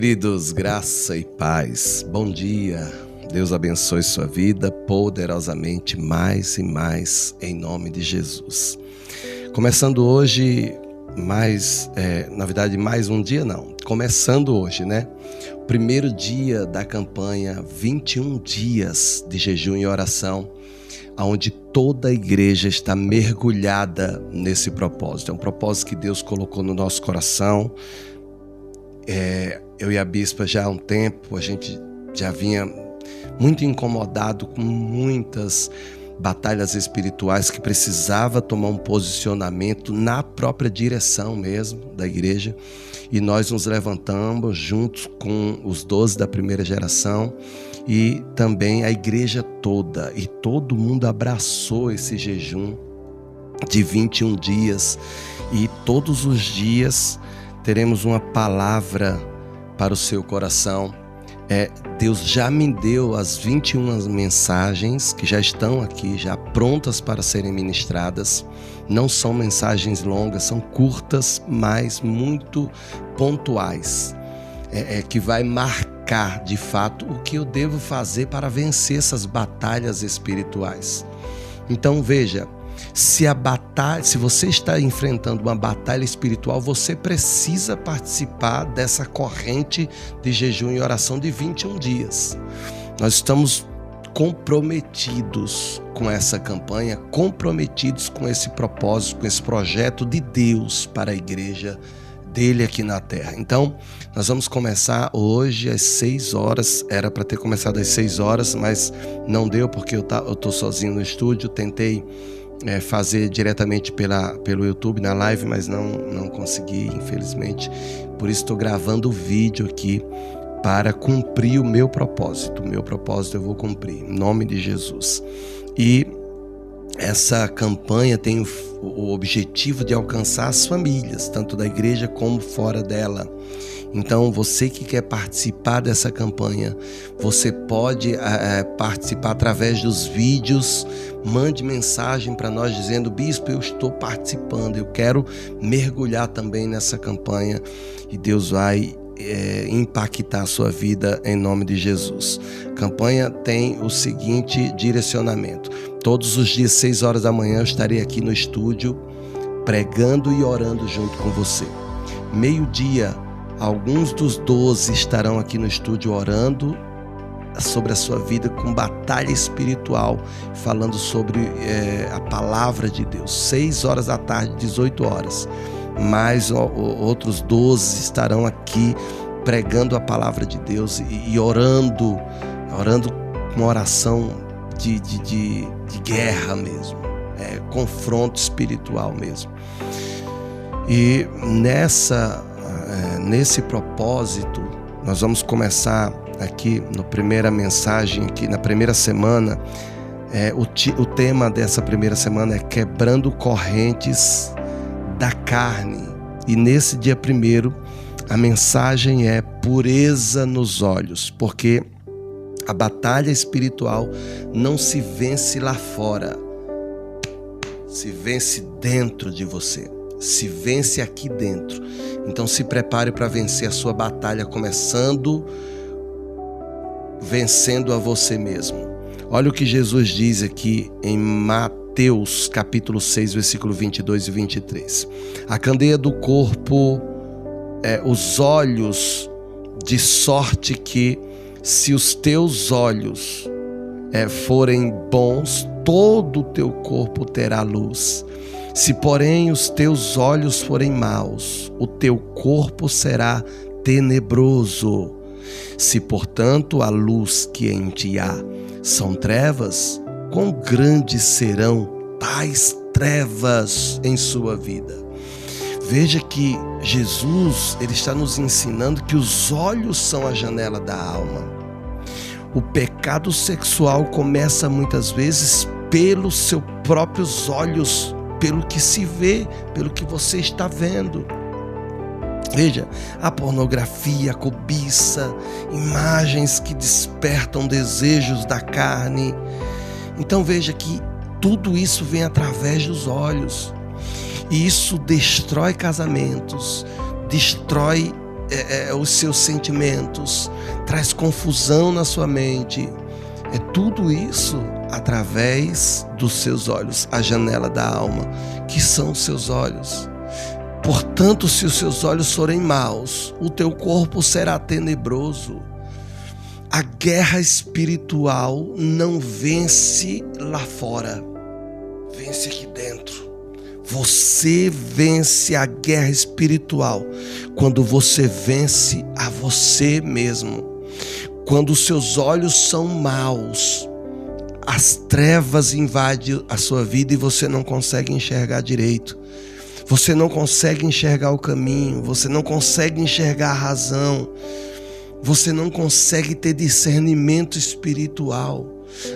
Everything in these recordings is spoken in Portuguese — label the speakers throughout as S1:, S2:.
S1: Queridos, graça e paz, bom dia, Deus abençoe sua vida poderosamente mais e mais em nome de Jesus. Começando hoje, mais um dia não, começando hoje, né? Primeiro dia da campanha 21 dias de jejum e oração, onde toda a igreja está mergulhada nesse propósito. É um propósito que Deus colocou no nosso coração. Eu e a bispa já há um tempo, a gente já vinha muito incomodado com muitas batalhas espirituais que precisava tomar um posicionamento na própria direção mesmo da igreja. E nós nos levantamos juntos com os 12 da primeira geração e também a igreja toda. E todo mundo abraçou esse jejum de 21 dias. E todos os dias teremos uma palavra para o seu coração. Deus já me deu as 21 mensagens que já estão aqui, já prontas para serem ministradas. Não são mensagens longas, são curtas, mas muito pontuais. Que vai marcar de fato o que eu devo fazer para vencer essas batalhas espirituais. Então veja, se você está enfrentando uma batalha espiritual, você precisa participar dessa corrente de jejum e oração de 21 dias. Nós estamos comprometidos com essa campanha, comprometidos com esse propósito, com esse projeto de Deus para a igreja dele aqui na terra. Então, nós vamos começar hoje às 6 horas, era para ter começado às 6 horas, mas não deu porque eu estou sozinho no estúdio, tentei fazer diretamente pelo YouTube na live, mas não consegui, infelizmente. Por isso estou gravando o vídeo aqui para cumprir o meu propósito. O meu propósito eu vou cumprir, em nome de Jesus. E essa campanha tem o objetivo de alcançar as famílias, tanto da igreja como fora dela. Então, você que quer participar dessa campanha, você pode participar através dos vídeos. Mande mensagem para nós dizendo: Bispo, eu estou participando, eu quero mergulhar também nessa campanha. E Deus vai impactar a sua vida em nome de Jesus. A campanha tem o seguinte direcionamento: todos os dias, 6 horas da manhã, eu estarei aqui no estúdio pregando e orando junto com você. Meio-dia, alguns dos 12 estarão aqui no estúdio orando sobre a sua vida com batalha espiritual, falando sobre a palavra de Deus. 6 horas da tarde, 18 horas. Mais outros 12 estarão aqui pregando a palavra de Deus e orando com oração de guerra mesmo, confronto espiritual mesmo. E nesse propósito, nós vamos começar aqui na primeira mensagem, aqui na primeira semana. O tema dessa primeira semana é quebrando correntes da carne. E nesse dia primeiro, a mensagem é pureza nos olhos, porque a batalha espiritual não se vence lá fora, se vence dentro de você. Se vence aqui dentro. Então se prepare para vencer a sua batalha, começando vencendo a você mesmo. Olha o que Jesus diz aqui em Mateus capítulo 6, versículo 22 e 23. A candeia do corpo os olhos, de sorte que se os teus olhos forem bons, todo o teu corpo terá luz. Se, porém, os teus olhos forem maus, o teu corpo será tenebroso. Se, portanto, a luz que em ti há são trevas, quão grandes serão tais trevas em sua vida? Veja que Jesus, ele está nos ensinando que os olhos são a janela da alma. O pecado sexual começa muitas vezes pelos seus próprios olhos, pelo que se vê, pelo que você está vendo. Veja, a pornografia, a cobiça, imagens que despertam desejos da carne. Então veja que tudo isso vem através dos olhos. E isso destrói casamentos, destrói os seus sentimentos, traz confusão na sua mente. É tudo isso através dos seus olhos, a janela da alma, que são os seus olhos. Portanto, se os seus olhos forem maus, o teu corpo será tenebroso. A guerra espiritual não vence lá fora, vence aqui dentro. Você vence a guerra espiritual quando você vence a você mesmo. Quando os seus olhos são maus, as trevas invadem a sua vida e você não consegue enxergar direito. Você não consegue enxergar o caminho, você não consegue enxergar a razão, você não consegue ter discernimento espiritual.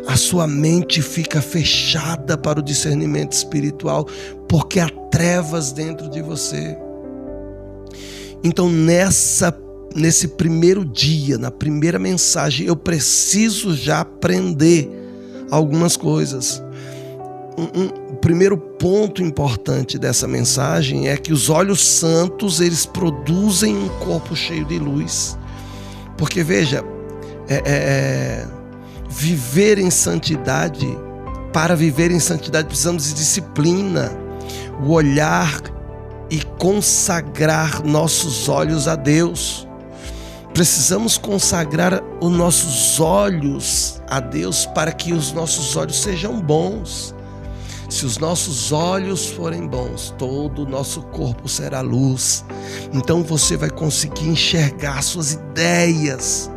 S1: A sua mente fica fechada para o discernimento espiritual, porque há trevas dentro de você. Então nesse primeiro dia, na primeira mensagem, eu preciso já aprender algumas coisas. O primeiro ponto importante dessa mensagem é que os olhos santos, eles produzem um corpo cheio de luz. Porque veja, viver em santidade, para viver em santidade precisamos de disciplina, o olhar e consagrar nossos olhos a Deus. Precisamos consagrar os nossos olhos a Deus para que os nossos olhos sejam bons. Se os nossos olhos forem bons, todo o nosso corpo será luz. Então você vai conseguir enxergar suas ideias.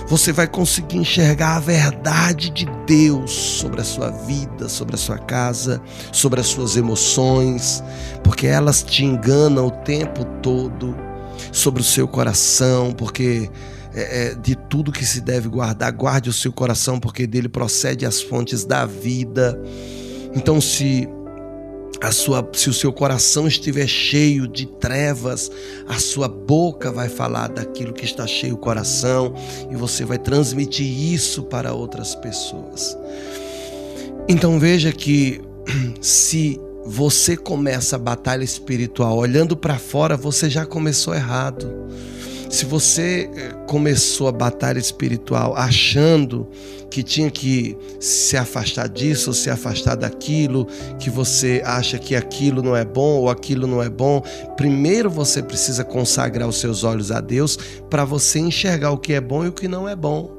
S1: Você vai conseguir enxergar a verdade de Deus sobre a sua vida, sobre a sua casa, sobre as suas emoções, porque elas te enganam o tempo todo, sobre o seu coração, porque de tudo que se deve guardar, guarde o seu coração, porque dele procede as fontes da vida. Então se o seu coração estiver cheio de trevas, a sua boca vai falar daquilo que está cheio o coração e você vai transmitir isso para outras pessoas. Então veja que se você começa a batalha espiritual olhando para fora, você já começou errado. Se você começou a batalha espiritual achando que tinha que se afastar disso ou se afastar daquilo, que você acha que aquilo não é bom ou aquilo não é bom, primeiro você precisa consagrar os seus olhos a Deus para você enxergar o que é bom e o que não é bom.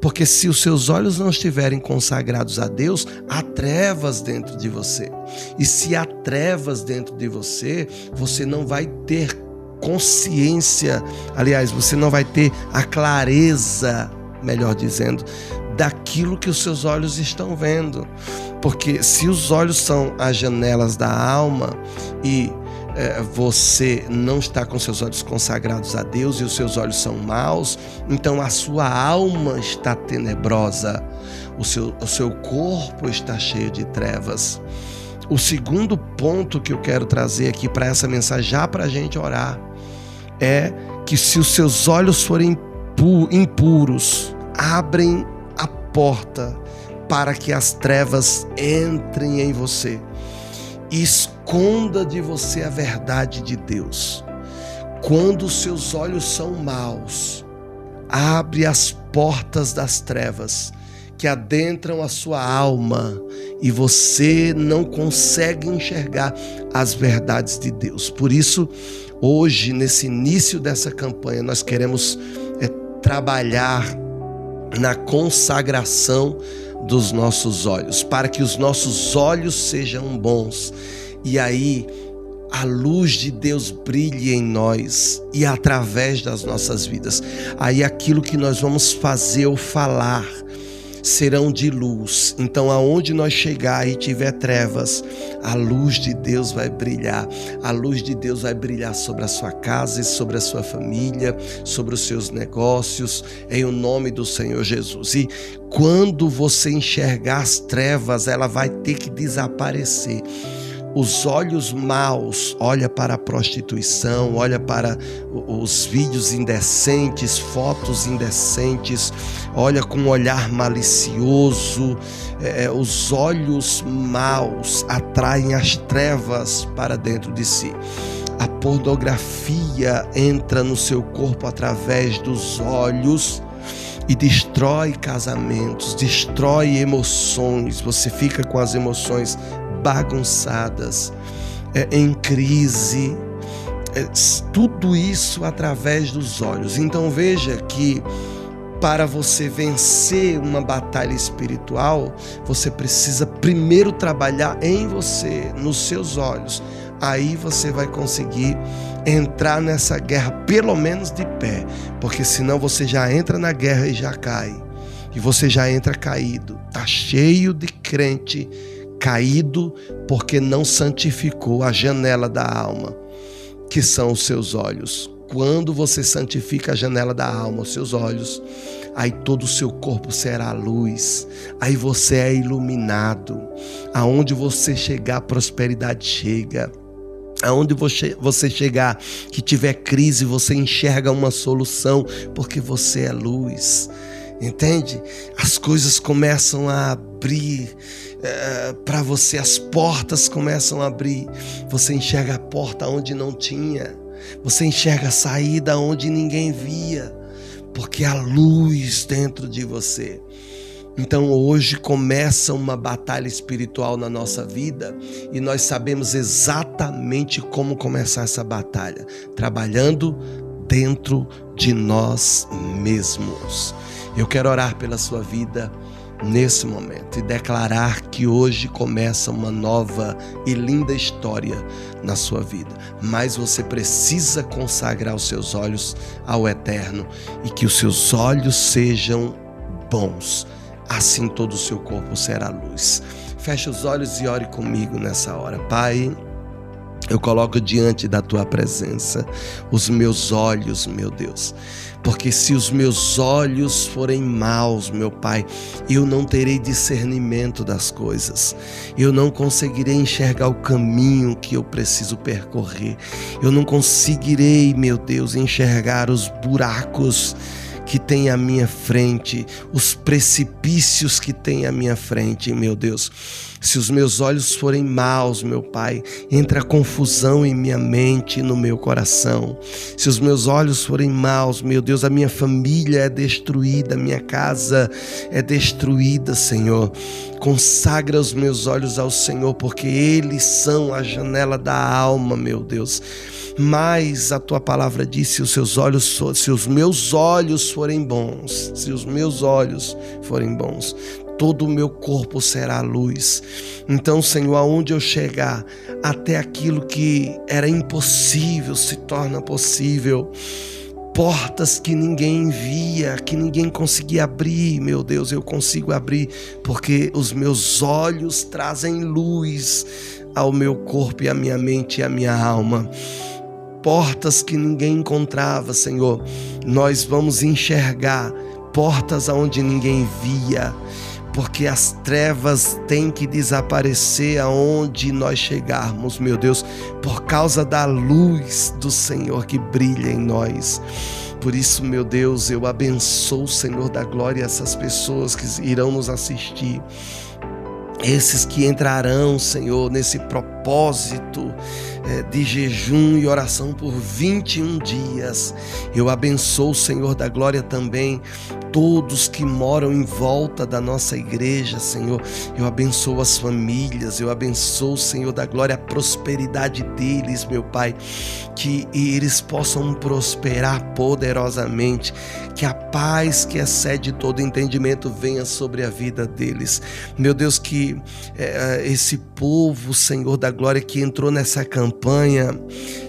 S1: Porque se os seus olhos não estiverem consagrados a Deus, há trevas dentro de você. E se há trevas dentro de você, você não vai ter consciência, aliás, você não vai ter a clareza, melhor dizendo, daquilo que os seus olhos estão vendo. Porque se os olhos são as janelas da alma e você não está com seus olhos consagrados a Deus e os seus olhos são maus, então a sua alma está tenebrosa, o seu corpo está cheio de trevas. O segundo ponto que eu quero trazer aqui para essa mensagem, já para a gente orar, é que se os seus olhos forem impuros, abrem a porta para que as trevas entrem em você. Esconda de você a verdade de Deus. Quando os seus olhos são maus, abre as portas das trevas que adentram a sua alma e você não consegue enxergar as verdades de Deus. Por isso, hoje, nesse início dessa campanha, nós queremos trabalhar na consagração dos nossos olhos, para que os nossos olhos sejam bons. E aí, a luz de Deus brilhe em nós e através das nossas vidas. Aí aquilo que nós vamos fazer ou falar serão de luz. Então aonde nós chegar e tiver trevas, a luz de Deus vai brilhar. A luz de Deus vai brilhar sobre a sua casa e sobre a sua família, sobre os seus negócios, em o nome do Senhor Jesus. E quando você enxergar as trevas, ela vai ter que desaparecer. Os olhos maus, olha para a prostituição, olha para os vídeos indecentes, fotos indecentes, olha com um olhar malicioso. Os olhos maus atraem as trevas para dentro de si. A pornografia entra no seu corpo através dos olhos e destrói casamentos, destrói emoções. Você fica com as emoções bagunçadas, em crise, tudo isso através dos olhos. Então veja que para você vencer uma batalha espiritual, você precisa primeiro trabalhar em você, nos seus olhos. Aí você vai conseguir entrar nessa guerra, pelo menos de pé, porque senão você já entra na guerra e já cai, e você já entra caído. Tá cheio de crente caído porque não santificou a janela da alma, que são os seus olhos. Quando você santifica a janela da alma, os seus olhos, aí todo o seu corpo será luz, aí você é iluminado. Aonde você chegar, a prosperidade chega. Aonde você chegar, que tiver crise, você enxerga uma solução, porque você é luz. Entende? As coisas começam a abrir para você, as portas começam a abrir. Você enxerga a porta onde não tinha. Você enxerga a saída onde ninguém via, porque há luz dentro de você. Então hoje começa uma batalha espiritual na nossa vida e nós sabemos exatamente como começar essa batalha, trabalhando dentro de nós mesmos. Eu quero orar pela sua vida nesse momento e declarar que hoje começa uma nova e linda história na sua vida. Mas você precisa consagrar os seus olhos ao Eterno e que os seus olhos sejam bons. Assim todo o seu corpo será luz. Feche os olhos e ore comigo nessa hora. Pai, eu coloco diante da tua presença os meus olhos, meu Deus. Porque se os meus olhos forem maus, meu Pai, eu não terei discernimento das coisas. Eu não conseguirei enxergar o caminho que eu preciso percorrer. Eu não conseguirei, meu Deus, enxergar os buracos que tem à minha frente, os precipícios que tem à minha frente, meu Deus. Se os meus olhos forem maus, meu Pai, entra confusão em minha mente e no meu coração. Se os meus olhos forem maus, meu Deus, a minha família é destruída, a minha casa é destruída, Senhor. Consagra os meus olhos ao Senhor, porque eles são a janela da alma, meu Deus. Mas a tua palavra diz: se os meus olhos forem bons, se os meus olhos forem bons, todo o meu corpo será luz. Então, Senhor, aonde eu chegar, até aquilo que era impossível se torna possível. Portas que ninguém via, que ninguém conseguia abrir, meu Deus, eu consigo abrir, porque os meus olhos trazem luz ao meu corpo e à minha mente e à minha alma. Portas que ninguém encontrava, Senhor, nós vamos enxergar. Portas aonde ninguém via, porque as trevas têm que desaparecer aonde nós chegarmos, meu Deus, por causa da luz do Senhor que brilha em nós. Por isso, meu Deus, eu abençoo, Senhor da glória, essas pessoas que irão nos assistir, esses que entrarão, Senhor, nesse propósito de jejum e oração por 21 dias. Eu abençoo, Senhor da glória, também todos que moram em volta da nossa igreja, Senhor. Eu abençoo as famílias, eu abençoo, Senhor da glória, a prosperidade deles, meu Pai, que eles possam prosperar poderosamente, que a paz que excede todo entendimento venha sobre a vida deles. Meu Deus, que esse povo, Senhor da glória, que entrou nessa campanha,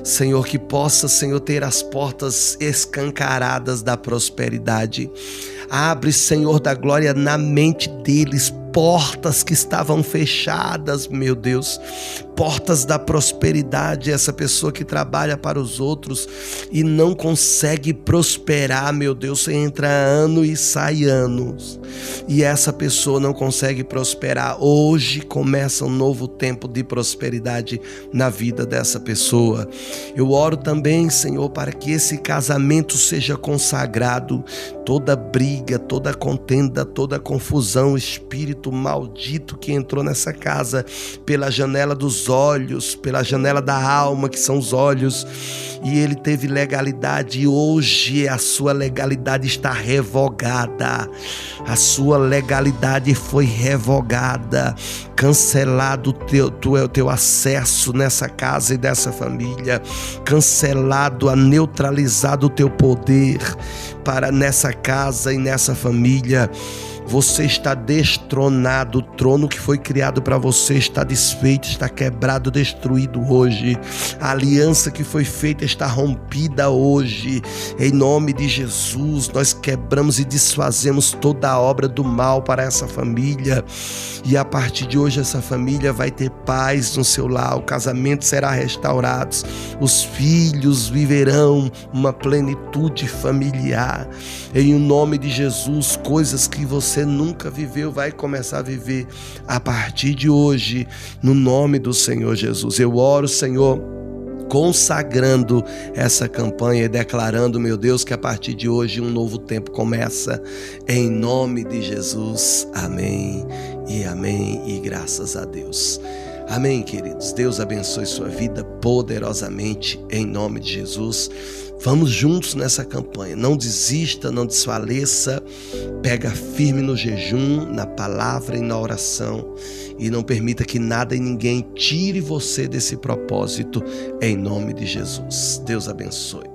S1: Senhor, que possa, Senhor, ter as portas escancaradas da prosperidade. Abre, Senhor da glória, na mente deles portas que estavam fechadas, meu Deus, portas da prosperidade. Essa pessoa que trabalha para os outros e não consegue prosperar, meu Deus, entra ano e sai anos, e essa pessoa não consegue prosperar. Hoje começa um novo tempo de prosperidade na vida dessa pessoa. Eu oro também, Senhor, para que esse casamento seja consagrado. Toda briga, toda contenda, toda confusão, espírito espírito maldito que entrou nessa casa pela janela dos olhos, pela janela da alma, que são os olhos, e ele teve legalidade, e hoje a sua legalidade está revogada. A sua legalidade foi revogada, cancelado o teu acesso nessa casa e dessa família, cancelado, neutralizado o teu poder para nessa casa e nessa família. Você está destronado, o trono que foi criado para você está desfeito, está quebrado, destruído hoje. A aliança que foi feita está rompida hoje. Em nome de Jesus, nós quebramos e desfazemos toda a obra do mal para essa família. E a partir de hoje essa família vai ter paz no seu lar, o casamento será restaurado, os filhos viverão uma plenitude familiar. Em nome de Jesus, coisas que você nunca viveu, vai começar a viver a partir de hoje, no nome do Senhor Jesus. Eu oro, Senhor, consagrando essa campanha e declarando, meu Deus, que a partir de hoje um novo tempo começa, em nome de Jesus. Amém e amém, e graças a Deus. Amém, queridos. Deus abençoe sua vida poderosamente, em nome de Jesus. Vamos juntos nessa campanha. Não desista, não desfaleça. Pega firme no jejum, na palavra e na oração. E não permita que nada e ninguém tire você desse propósito, em nome de Jesus. Deus abençoe.